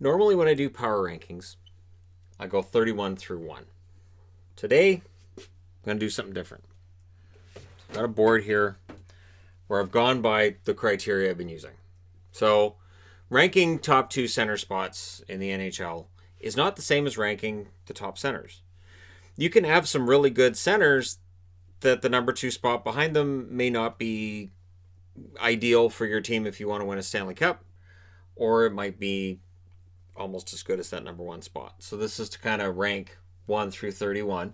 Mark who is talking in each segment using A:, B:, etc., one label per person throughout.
A: Normally when I do power rankings, I go 31 through 1. Today, I'm going to do something different. I've got a board here where I've gone by the criteria I've been using. So, ranking top 2 center spots in the NHL is not the same as ranking the top centers. You can have some really good centers that the number 2 spot behind them may not be ideal for your team if you want to win a Stanley Cup, or it might be almost as good as that number 1 spot. So this is to kind of rank 1 through 31.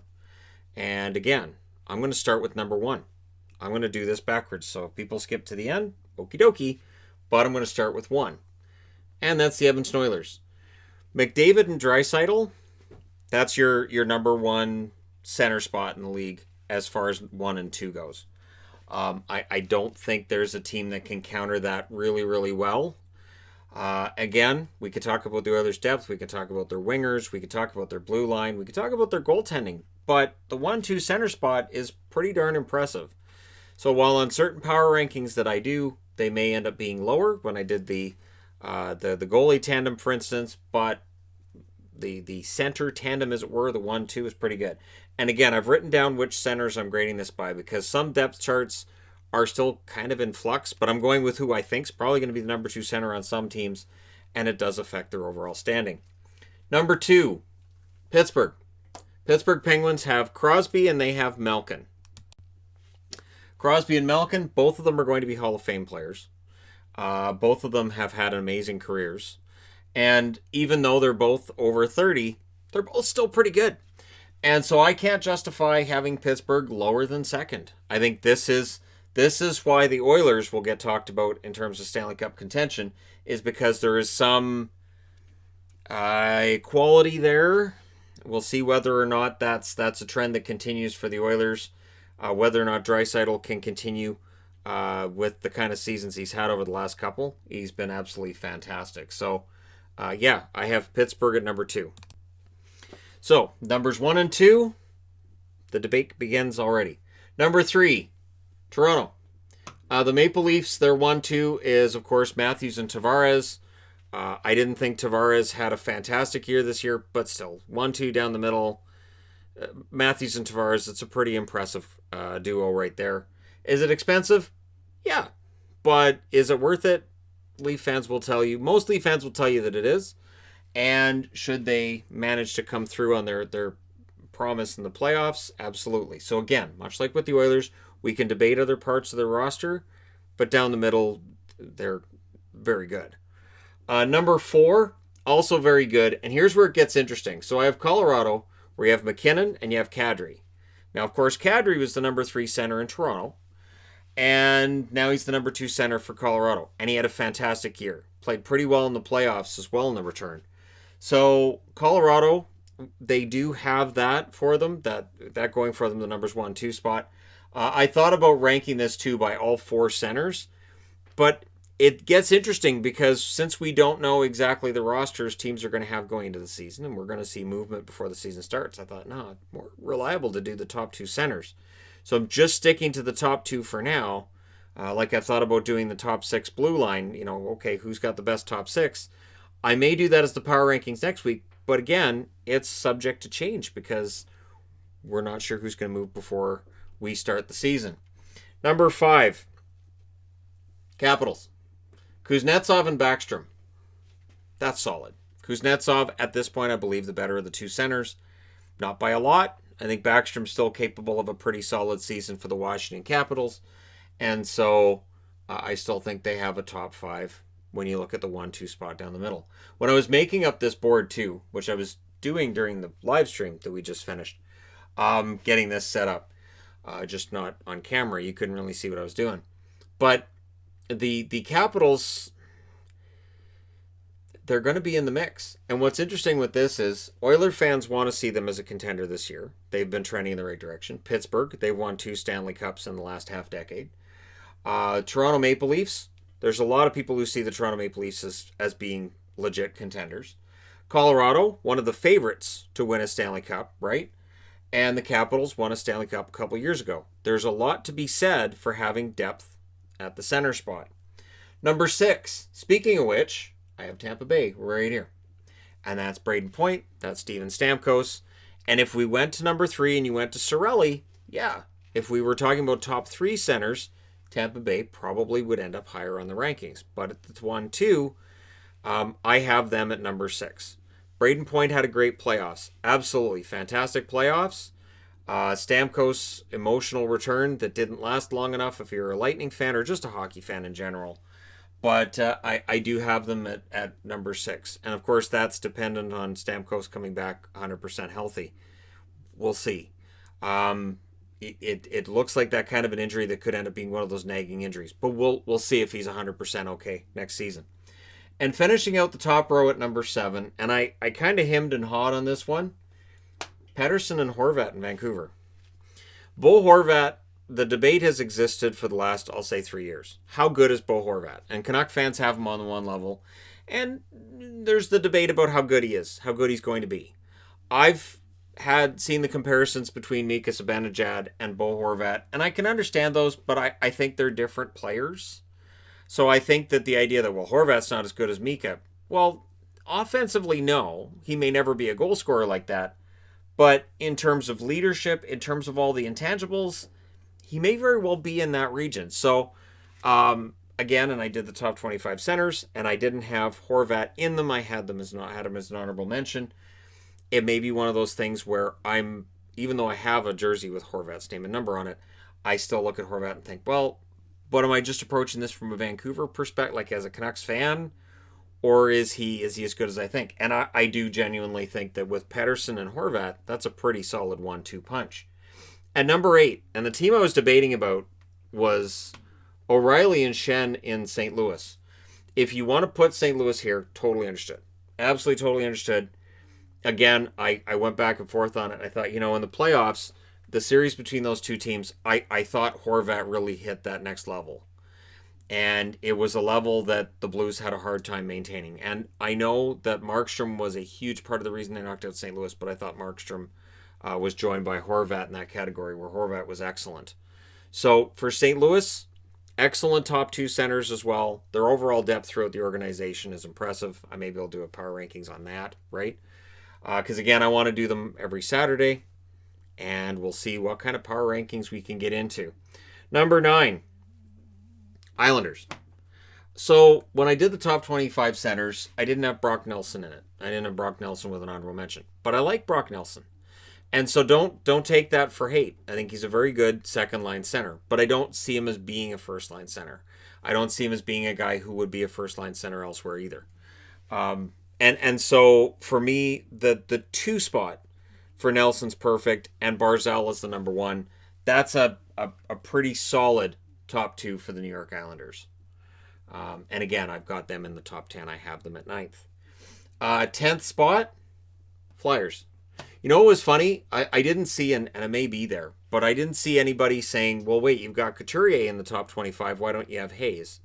A: And again, I'm going to start with number 1. I'm going to do this backwards. So if people skip to the end, okie dokie. But I'm going to start with 1. And that's the Edmonton Oilers. McDavid and Draisaitl, that's your number 1 center spot in the league as far as 1 and 2 goes. I don't think there's a team that can counter that really, really well. Again, we could talk about the Oilers' depth. We could talk about their wingers. We could talk about their blue line. We could talk about their goaltending. But the 1-2 center spot is pretty darn impressive. So while on certain power rankings that I do, they may end up being lower when I did the goalie tandem, for instance, but the center tandem, as it were, the 1-2 is pretty good. And again, I've written down which centers I'm grading this by because some depth charts are still kind of in flux, but I'm going with who I think is probably going to be the number 2 center on some teams, and it does affect their overall standing. Number 2, Pittsburgh. Pittsburgh Penguins have Crosby and they have Malkin. Crosby and Malkin, both of them are going to be Hall of Fame players. Both of them have had amazing careers. And even though they're both over 30, they're both still pretty good. And so I can't justify having Pittsburgh lower than second. I think this is why the Oilers will get talked about in terms of Stanley Cup contention, is because there is some quality there. We'll see whether or not that's a trend that continues for the Oilers. Whether or not Draisaitl can continue with the kind of seasons he's had over the last couple. He's been absolutely fantastic. So, I have Pittsburgh at number 2. So, numbers 1 and 2, the debate begins already. Number 3, Toronto. The Maple Leafs, their 1-2 is, of course, Matthews and Tavares. I didn't think Tavares had a fantastic year this year, but still, 1-2 down the middle. Matthews and Tavares, it's a pretty impressive duo right there. Is it expensive? Yeah. But is it worth it? Most Leaf fans will tell you that it is. And should they manage to come through on their promise in the playoffs? Absolutely. So again, much like with the Oilers, we can debate other parts of their roster, but down the middle, they're very good. Number 4, also very good. And here's where it gets interesting. So I have Colorado, where you have McKinnon and you have Kadri. Now, of course, Kadri was the number 3 center in Toronto, and now he's the number 2 center for Colorado. And he had a fantastic year. Played pretty well in the playoffs as well in the return. So Colorado, they do have that for them, that going for them, the numbers 1-2 spot. I thought about ranking this too by all 4 centers, but it gets interesting because since we don't know exactly the rosters teams are going to have going into the season, and we're going to see movement before the season starts, I thought, no, more reliable to do the top 2 centers. So I'm just sticking to the top 2 for now. Like I thought about doing the top 6 blue line, okay, who's got the best top 6? I may do that as the power rankings next week, but again, it's subject to change because we're not sure who's going to move before we start the season. Number 5, Capitals. Kuznetsov and Backstrom. That's solid. Kuznetsov, at this point, I believe the better of the 2 centers. Not by a lot. I think Backstrom's still capable of a pretty solid season for the Washington Capitals. And so I still think they have a top 5 when you look at the 1-2 spot down the middle. When I was making up this board too, which I was doing during the live stream that we just finished, getting this set up, just not on camera, you couldn't really see what I was doing. But the Capitals, they're going to be in the mix. And what's interesting with this is Oiler fans want to see them as a contender this year. They've been trending in the right direction. Pittsburgh, they've won 2 Stanley Cups in the last half decade. Toronto Maple Leafs, there's a lot of people who see the Toronto Maple Leafs as being legit contenders. Colorado, one of the favorites to win a Stanley Cup, right? And the Capitals won a Stanley Cup a couple years ago. There's a lot to be said for having depth at the center spot. Number 6, speaking of which, I have Tampa Bay right here. And that's Braden Point, that's Steven Stamkos. And if we went to number 3 and you went to Cirelli, yeah, if we were talking about top 3 centers, Tampa Bay probably would end up higher on the rankings. But at the 1, 2, I have them at number 6. Braden Point had a great playoffs. Absolutely fantastic playoffs. Stamkos' emotional return that didn't last long enough if you're a Lightning fan or just a hockey fan in general. But I do have them at number 6. And of course, that's dependent on Stamkos coming back 100% healthy. We'll see. It looks like that kind of an injury that could end up being one of those nagging injuries. But we'll see if he's 100% okay next season. And finishing out the top row at number 7, and I kind of hemmed and hawed on this one, Pettersson and Horvat in Vancouver. Bo Horvat, the debate has existed for the last, I'll say, 3 years. How good is Bo Horvat? And Canuck fans have him on the one level. And there's the debate about how good he is, how good he's going to be. I've seen the comparisons between Mika Zibanejad and Bo Horvat, and I can understand those, but I think they're different players. So I think that the idea that, well, Horvat's not as good as Mika, well, offensively, no. He may never be a goal scorer like that. But in terms of leadership, in terms of all the intangibles, he may very well be in that region. So, again, and I did the top 25 centers, and I didn't have Horvat in them. I had him as an honorable mention. It may be one of those things where even though I have a jersey with Horvat's name and number on it, I still look at Horvat and think, well, but am I just approaching this from a Vancouver perspective, like as a Canucks fan? Or is he as good as I think? And I do genuinely think that with Pettersson and Horvat, that's a pretty solid 1-2 punch. At number 8, and the team I was debating about was O'Reilly and Schenn in St. Louis. If you want to put St. Louis here, totally understood. Absolutely totally understood. Again, I went back and forth on it. I thought, in the playoffs, the series between those two teams, I thought Horvat really hit that next level. And it was a level that the Blues had a hard time maintaining. And I know that Markstrom was a huge part of the reason they knocked out St. Louis, but I thought Markstrom was joined by Horvat in that category, where Horvat was excellent. So for St. Louis, excellent top 2 centers as well. Their overall depth throughout the organization is impressive. I may be able to do a power rankings on that, right? Because again, I want to do them every Saturday, and we'll see what kind of power rankings we can get into. Number 9. Islanders. So when I did the top 25 centers, I didn't have Brock Nelson in it. I didn't have Brock Nelson with an honorable mention. But I like Brock Nelson. And so don't take that for hate. I think he's a very good second-line center. But I don't see him as being a first-line center. I don't see him as being a guy who would be a first-line center elsewhere either. And so for me, the 2 spot for Nelson's perfect, and Barzal is the number 1. That's a pretty solid top 2 for the New York Islanders. And again, I've got them in the top 10. I have them at 9th. 10th spot, Flyers. It was funny? I didn't see, and it may be there, but I didn't see anybody saying, well, wait, you've got Couturier in the top 25. Why don't you have Hayes?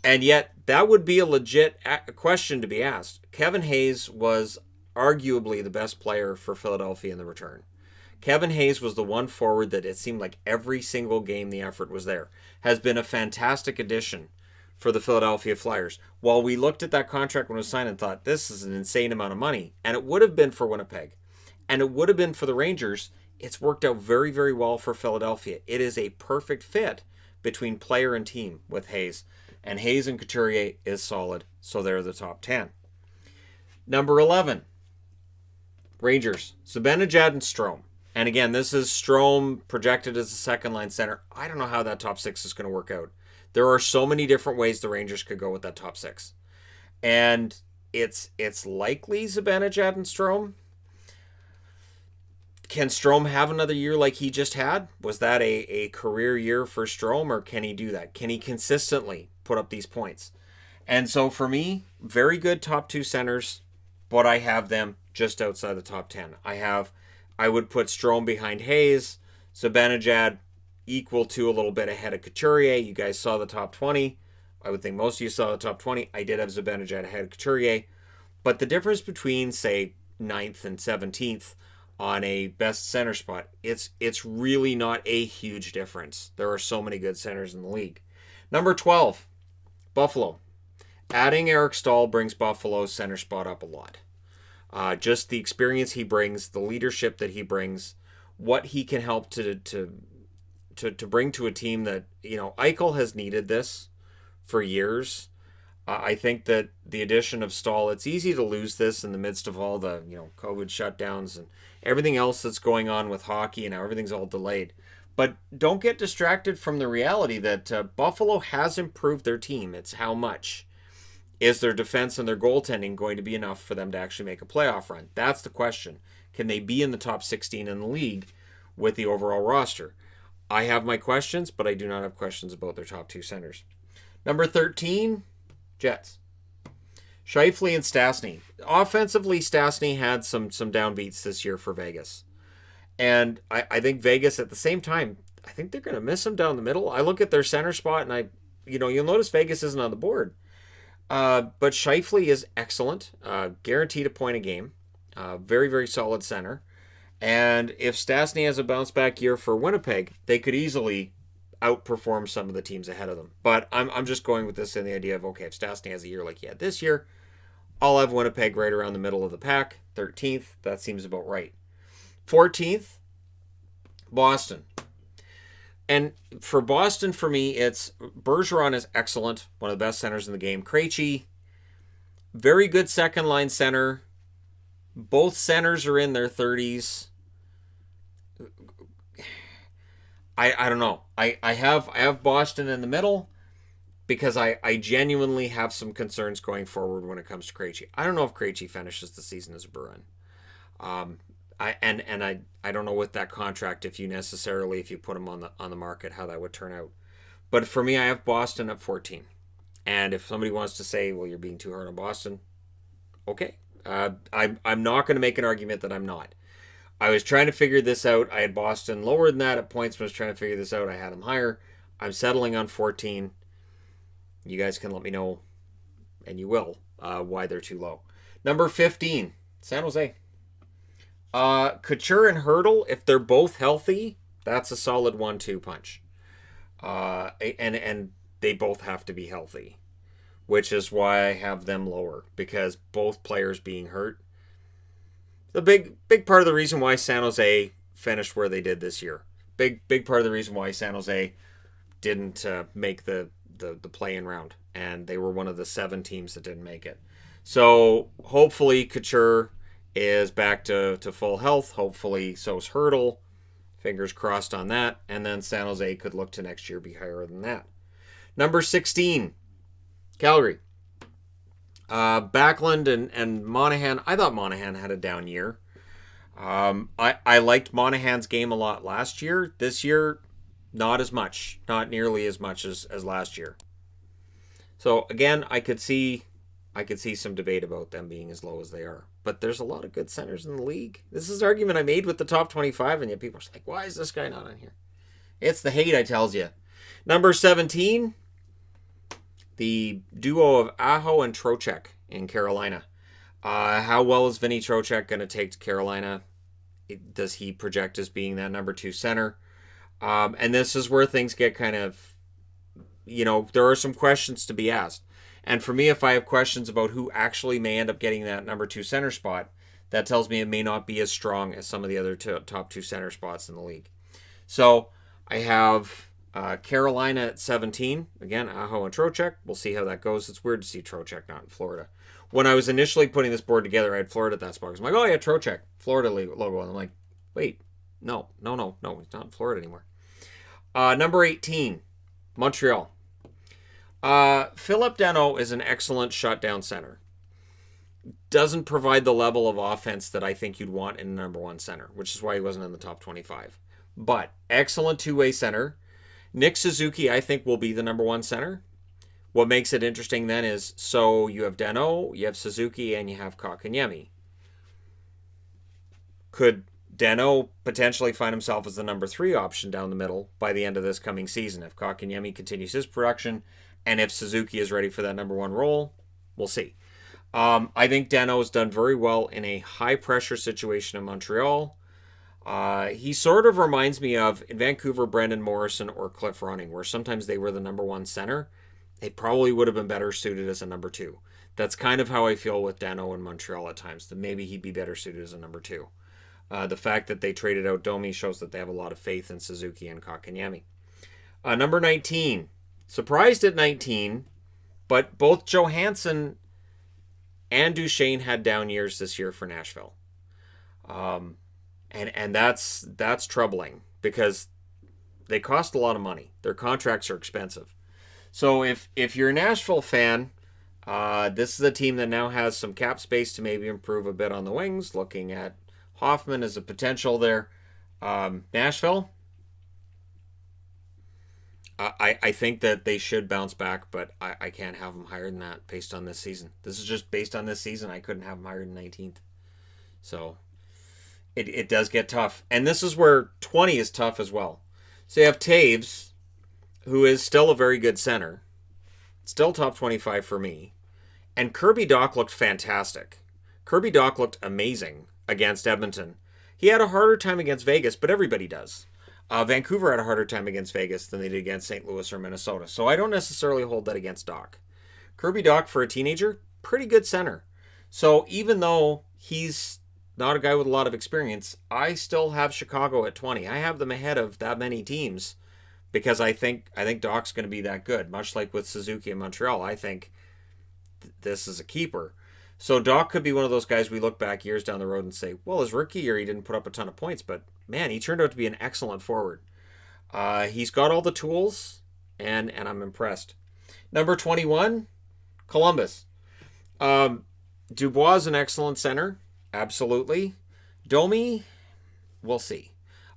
A: And yet, that would be a legit question to be asked. Kevin Hayes was arguably the best player for Philadelphia in the return. Kevin Hayes was the one forward that it seemed like every single game the effort was there. Has been a fantastic addition for the Philadelphia Flyers. While we looked at that contract when it was signed and thought, this is an insane amount of money, and it would have been for Winnipeg, and it would have been for the Rangers, it's worked out very, very well for Philadelphia. It is a perfect fit between player and team with Hayes. And Hayes and Couturier is solid, so they're the top 10. Number 11, Rangers. Zibanejad and Strome. And again, this is Strome projected as a second-line center. I don't know how that top 6 is going to work out. There are so many different ways the Rangers could go with that top 6. And it's likely Zibanejad and Strome. Can Strome have another year like he just had? Was that a career year for Strome, or can he do that? Can he consistently put up these points? And so for me, very good top 2 centers, but I have them just outside the top 10. I would put Strome behind Hayes, Zibanejad equal to a little bit ahead of Couturier. You guys saw the top 20. I would think most of you saw the top 20. I did have Zibanejad ahead of Couturier. But the difference between, say, 9th and 17th on a best center spot, it's really not a huge difference. There are so many good centers in the league. Number 12, Buffalo. Adding Eric Stahl brings Buffalo's center spot up a lot. Just the experience he brings, the leadership that he brings, what he can help to bring to a team that, Eichel has needed this for years. I think that the addition of Stahl, it's easy to lose this in the midst of all the, COVID shutdowns and everything else that's going on with hockey, and now everything's all delayed. But don't get distracted from the reality that Buffalo has improved their team. It's how much. Is their defense and their goaltending going to be enough for them to actually make a playoff run? That's the question. Can they be in the top 16 in the league with the overall roster? I have my questions, but I do not have questions about their top two centers. Number 13, Jets. Scheifele and Stastny. Offensively, Stastny had some downbeats this year for Vegas. And I think Vegas, at the same time, I think they're going to miss him down the middle. I look at their center spot, and you'll notice Vegas isn't on the board. But Scheifele is excellent, guaranteed a point a game, very, very solid center. And if Stastny has a bounce back year for Winnipeg, they could easily outperform some of the teams ahead of them. But I'm just going with this in the idea of, okay, if Stastny has a year like he had this year, I'll have Winnipeg right around the middle of the pack. 13th, that seems about right. 14th, Boston. And for Boston, for me, it's Bergeron is excellent, one of the best centers in the game. Krejci, very good second line center. Both centers are in their 30s. I don't know. I have Boston in the middle because I genuinely have some concerns going forward when it comes to Krejci. I don't know if Krejci finishes the season as a Bruin. I don't know with that contract if you put him on the market, how that would turn out. But for me, I have Boston at 14. And if somebody wants to say, well, you're being too hard on Boston, okay. I'm not going to make an argument that I'm not. I was trying to figure this out. I had Boston lower than that at points when I was trying to figure this out. I had them higher. I'm settling on 14. You guys can let me know, and you will, why they're too low. Number 15, San Jose. Couture and Hurdle, if they're both healthy, that's a solid 1-2 punch. And they both have to be healthy, which is why I have them lower, because both players being hurt. The big part of the reason why San Jose finished where they did this year. Big part of the reason why San Jose didn't make the play-in round, and they were one of the 7 teams that didn't make it. So hopefully Couture is back to full health. Hopefully so is Hurdle. Fingers crossed on that. And then San Jose could look to next year be higher than that. Number 16, Calgary. Backlund and Monahan. I thought Monahan had a down year. I liked Monahan's game a lot last year. This year, not as much. Not nearly as much as last year. So again, I could see some debate about them being as low as they are. But there's a lot of good centers in the league. This is the argument I made with the top 25, and yet people are like, why is this guy not on here? It's the hate, I tells you. Number 17, the duo of Aho and Trocheck in Carolina. How well is Vinny Trocheck going to take to Carolina? Does he project as being that number 2 center? And this is where things get kind of, there are some questions to be asked. And for me, if I have questions about who actually may end up getting that number 2 center spot, that tells me it may not be as strong as some of the other top 2 center spots in the league. So I have Carolina at 17. Again, Aho and Trocheck. We'll see how that goes. It's weird to see Trocheck not in Florida. When I was initially putting this board together, I had Florida at that spot. I was like, oh yeah, Trocheck, Florida logo. And I'm like, wait, no, he's not in Florida anymore. Number 18, Montreal. Philip Danault is an excellent shutdown center. Doesn't provide the level of offense that I think you'd want in a number 1 center, which is why he wasn't in the top 25. But excellent two-way center. Nick Suzuki, I think, will be the number 1 center. What makes it interesting then is, so you have Danault, you have Suzuki, and you have Kotkaniemi. Could Danault potentially find himself as the number 3 option down the middle by the end of this coming season if Kotkaniemi continues his production? And if Suzuki is ready for that number 1 role, we'll see. I think Danault has done very well in a high-pressure situation in Montreal. He sort of reminds me of, in Vancouver, Brendan Morrison or Cliff Ronning, where sometimes they were the number 1 center. They probably would have been better suited as a number 2. That's kind of how I feel with Dano in Montreal at times, that maybe he'd be better suited as a number 2. The fact that they traded out Domi shows that they have a lot of faith in Suzuki and Kotkaniemi. Number 19. Surprised at 19, but both Johansson and Duchesne had down years this year for Nashville. And that's troubling because they cost a lot of money. Their contracts are expensive. So if you're a Nashville fan, this is a team that now has some cap space to maybe improve a bit on the wings, looking at Hoffman as a potential there. Nashville, I think that they should bounce back, but I can't have them higher than that based on this season. This is just based on this season. I couldn't have them higher than 19th. So it does get tough. And this is where 20 is tough as well. So you have Taves, who is still a very good center. Still top 25 for me. And Kirby Dach looked fantastic. Kirby Dach looked amazing against Edmonton. He had a harder time against Vegas, but everybody does. Vancouver had a harder time against Vegas than they did against St. Louis or Minnesota. So I don't necessarily hold that against Dach. Kirby Dach, for a teenager, pretty good center. So even though he's not a guy with a lot of experience, I still have Chicago at 20. I have them ahead of that many teams because I think Dach's going to be that good. Much like with Suzuki and Montreal, I think this is a keeper. So Dach could be one of those guys we look back years down the road and say, well, his rookie year he didn't put up a ton of points, but man, he turned out to be an excellent forward. He's got all the tools, and I'm impressed. Number 21, Columbus. Dubois is an excellent center, absolutely. Domi, we'll see.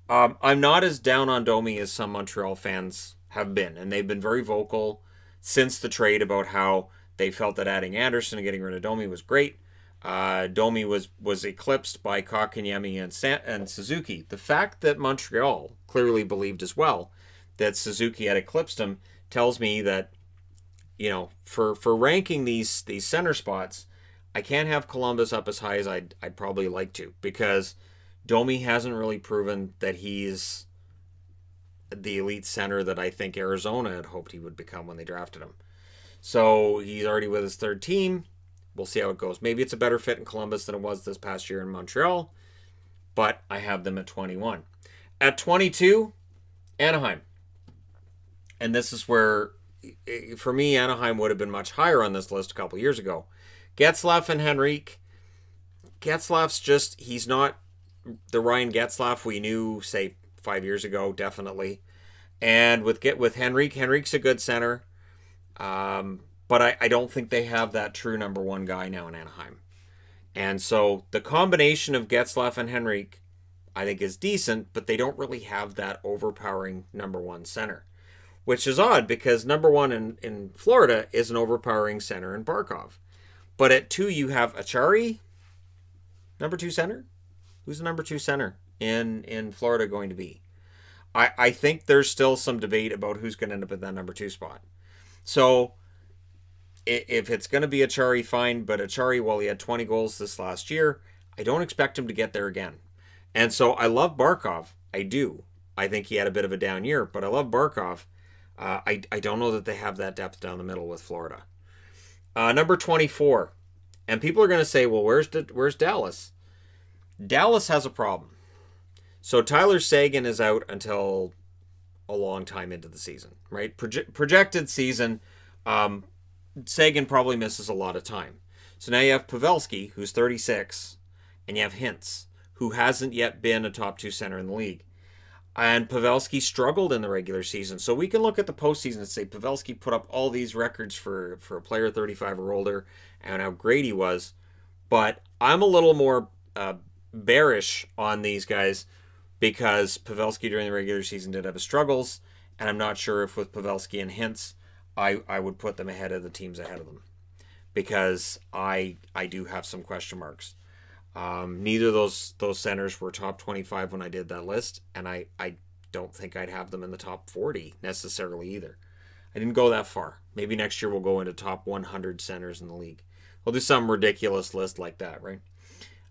A: I'm not as down on Domi as some Montreal fans have been, and they've been very vocal since the trade about how they felt that adding Anderson and getting rid of Domi was great. Domi was eclipsed by Kotkaniemi and Suzuki. The fact that Montreal clearly believed as well that Suzuki had eclipsed him tells me that, for ranking these center spots, I can't have Columbus up as high as I'd probably like to, because Domi hasn't really proven that he's the elite center that I think Arizona had hoped he would become when they drafted him. So he's already with his third team. We'll see how it goes. Maybe it's a better fit in Columbus than it was this past year in Montreal, but I have them at 21. At 22, Anaheim. And this is where, for me, Anaheim would have been much higher on this list a couple years ago. Getzlaf and Henrique. Getzlaf's he's not the Ryan Getzlaf we knew, say, 5 years ago, definitely. And with Henrique's a good center. But I don't think they have that true number one guy now in Anaheim. And so the combination of Getzlaf and Henrique, I think, is decent, but they don't really have that overpowering number one center. Which is odd, because number one in Florida is an overpowering center in Barkov. But at 2, you have Achari, number 2 center. Who's the number 2 center in Florida going to be? I think there's still some debate about who's going to end up at that number 2 spot. So if it's going to be Achari, fine. But Achari, while he had 20 goals this last year, I don't expect him to get there again. And so I love Barkov. I do. I think he had a bit of a down year, but I love Barkov. I don't know that they have that depth down the middle with Florida. Number 24. And people are going to say, well, where's Dallas? Dallas has a problem. So Tyler Seguin is out until a long time into the season, right? Projected season, Seguin probably misses a lot of time. So now you have Pavelski, who's 36, and you have Hintz, who hasn't yet been a top 2 center in the league. And Pavelski struggled in the regular season. So we can look at the postseason and say Pavelski put up all these records for a player 35 or older and how great he was. But I'm a little more bearish on these guys because Pavelski during the regular season did have his struggles. And I'm not sure if with Pavelski and Hintz, I would put them ahead of the teams ahead of them. Because I do have some question marks. Neither of those centers were top 25 when I did that list, and I don't think I'd have them in the top 40 necessarily either. I didn't go that far. Maybe next year we'll go into top 100 centers in the league. We'll do some ridiculous list like that, right?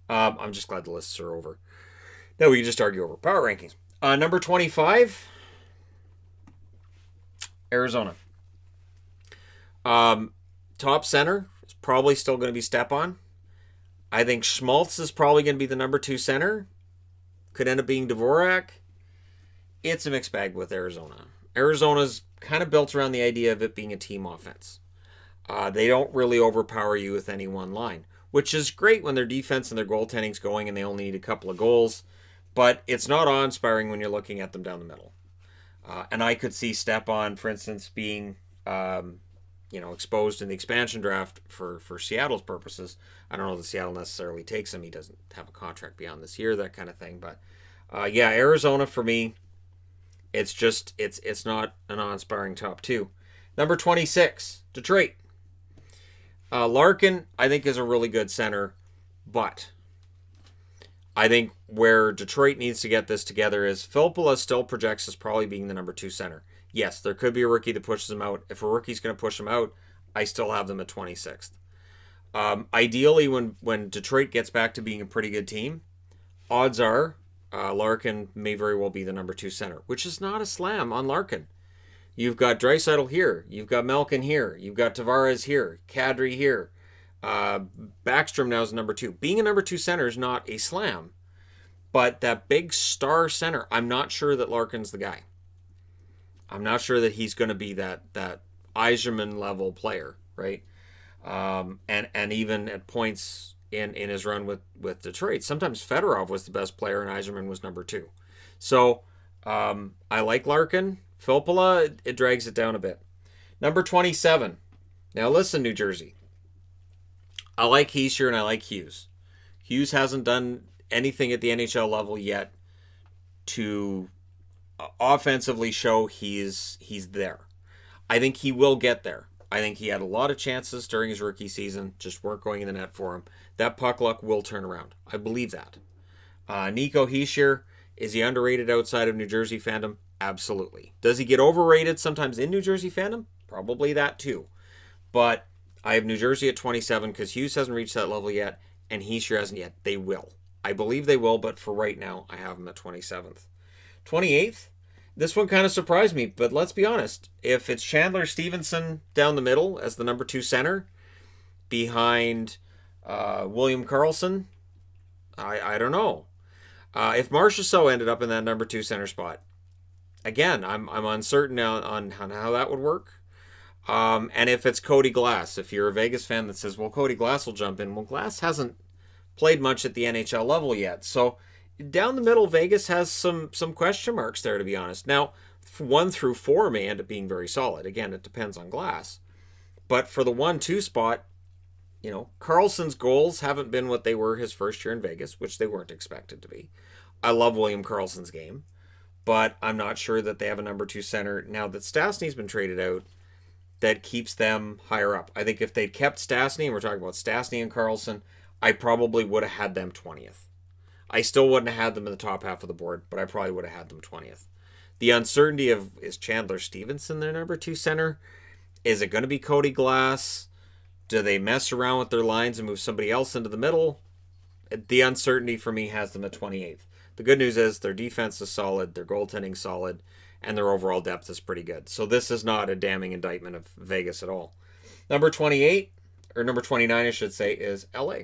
A: I'm just glad the lists are over. Now we can just argue over power rankings. Number 25, Arizona. Top center is probably still going to be Stepan. I think Schmaltz is probably going to be the number 2 center. Could end up being Dvorak. It's a mixed bag with Arizona. Arizona's kind of built around the idea of it being a team offense. They don't really overpower you with any one line, which is great when their defense and their goaltending's going and they only need a couple of goals. But it's not awe-inspiring when you're looking at them down the middle. And I could see Stepan, for instance, being exposed in the expansion draft for Seattle's purposes. I don't know that Seattle necessarily takes him. He doesn't have a contract beyond this year, that kind of thing. But Arizona for me, it's not an awe-inspiring top 2. Number 26, Detroit. Larkin, I think, is a really good center, but I think where Detroit needs to get this together is Filppula still projects as probably being the number 2 center. Yes, there could be a rookie that pushes him out. If a rookie's going to push him out, I still have them at 26th. Ideally, when Detroit gets back to being a pretty good team, odds are Larkin may very well be the number 2 center, which is not a slam on Larkin. You've got Draisaitl here. You've got Malkin here. You've got Tavares here. Kadri here. Backstrom now is number 2. Being a number 2 center is not a slam. But that big star center, I'm not sure that Larkin's the guy. I'm not sure that he's going to be that Yzerman level player, right? And even at points in his run with Detroit, sometimes Fedorov was the best player and Yzerman was number 2. So I like Larkin. Filppula, it drags it down a bit. Number 27. Now listen, New Jersey. I like Hischier and I like Hughes. Hughes hasn't done anything at the NHL level yet to offensively show he's there. I think he will get there. I think he had a lot of chances during his rookie season, just weren't going in the net for him. That puck luck will turn around. I believe that. Nico Hischier, is he underrated outside of New Jersey fandom? Absolutely. Does he get overrated sometimes in New Jersey fandom? Probably that too. But I have New Jersey at 27 because Hughes hasn't reached that level yet, and Hischier hasn't yet. They will. I believe they will, but for right now, I have him at 27th. 28th, this one kind of surprised me, but let's be honest. If it's Chandler Stevenson down the middle as the number 2 center behind William Karlsson, I don't know. If Marchessault ended up in that number 2 center spot, again, I'm uncertain on how that would work. And if it's Cody Glass, if you're a Vegas fan that says, well, Cody Glass will jump in. Well, Glass hasn't played much at the NHL level yet. So down the middle, Vegas has some question marks there, to be honest. Now, 1 through 4 may end up being very solid. Again, it depends on Glass. But for the 1-2 spot, Karlsson's goals haven't been what they were his first year in Vegas, which they weren't expected to be. I love William Karlsson's game, but I'm not sure that they have a number 2 center now that Stastny's been traded out that keeps them higher up. I think if they'd kept Stastny, and we're talking about Stastny and Karlsson, I probably would have had them 20th. I still wouldn't have had them in the top half of the board, but I probably would have had them 20th. The uncertainty of, is Chandler Stevenson their number 2 center? Is it going to be Cody Glass? Do they mess around with their lines and move somebody else into the middle? The uncertainty for me has them at 28th. The good news is their defense is solid, their goaltending solid, and their overall depth is pretty good. So this is not a damning indictment of Vegas at all. Number 28, or number 29, I should say, is LA.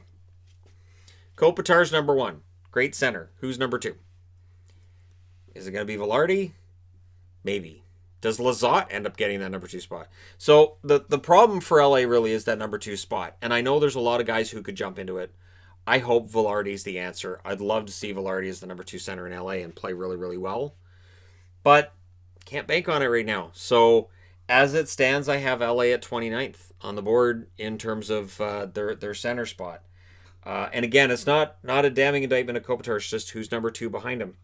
A: Kopitar's number 1. Great center. Who's number 2? Is it going to be Velarde? Maybe. Does Lizotte end up getting that number 2 spot? So the problem for LA really is that number 2 spot. And I know there's a lot of guys who could jump into it. I hope Velarde's the answer. I'd love to see Velarde as the number 2 center in LA and play really, really well. But can't bank on it right now. So as it stands, I have LA at 29th on the board in terms of their center spot. And again, it's not a damning indictment of Kopitar. It's just who's number 2 behind him.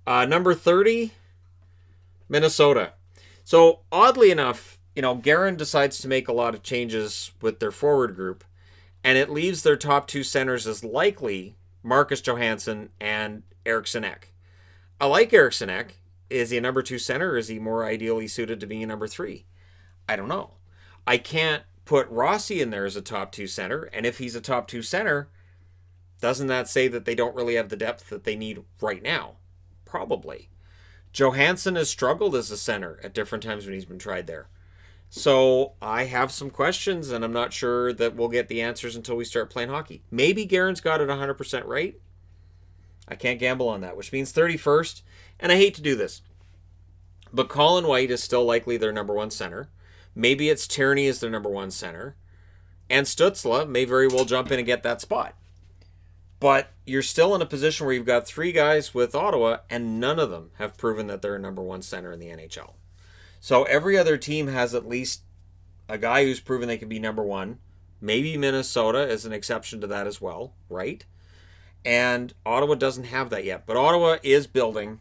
A: Number 30, Minnesota. So oddly enough, Guerin decides to make a lot of changes with their forward group, and it leaves their top 2 centers as likely Marcus Johansson and Eriksson Ek. I like Eriksson Ek. Is he a number 2 center, or is he more ideally suited to being a number 3? I don't know. I can't put Rossi in there as a top 2 center, and if he's a top 2 center, doesn't that say that they don't really have the depth that they need right now? Probably. Johansson has struggled as a center at different times when he's been tried there. So I have some questions, and I'm not sure that we'll get the answers until we start playing hockey. Maybe Guerin's got it 100% right. I can't gamble on that, which means 31st. And I hate to do this, but Colin White is still likely their number one center. Maybe it's Tierney as their number one center. And Stützle may very well jump in and get that spot. But you're still in a position where you've got three guys with Ottawa, and none of them have proven that they're a number one center in the NHL. So every other team has at least a guy who's proven they can be number one. Maybe Minnesota is an exception to that as well, right? And Ottawa doesn't have that yet. But Ottawa is building,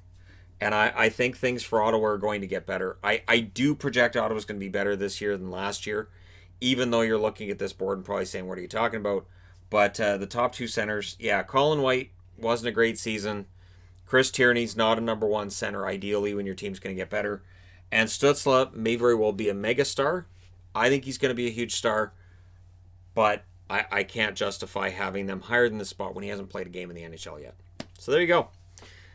A: and I think things for Ottawa are going to get better. I do project Ottawa's going to be better this year than last year, even though you're looking at this board and probably saying, what are you talking about? But the top two centers, yeah, Colin White wasn't a great season. Chris Tierney's not a number one center, ideally, when your team's going to get better. And Stützle may very well be a mega star. I think he's going to be a huge star, but I can't justify having them higher than the spot when he hasn't played a game in the NHL yet. So there you go.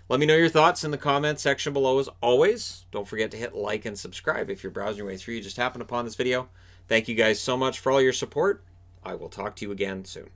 A: Let me know your thoughts in the comments section below as always. Don't forget to hit like and subscribe if you're browsing your way through. You just happened upon this video. Thank you guys so much for all your support. I will talk to you again soon.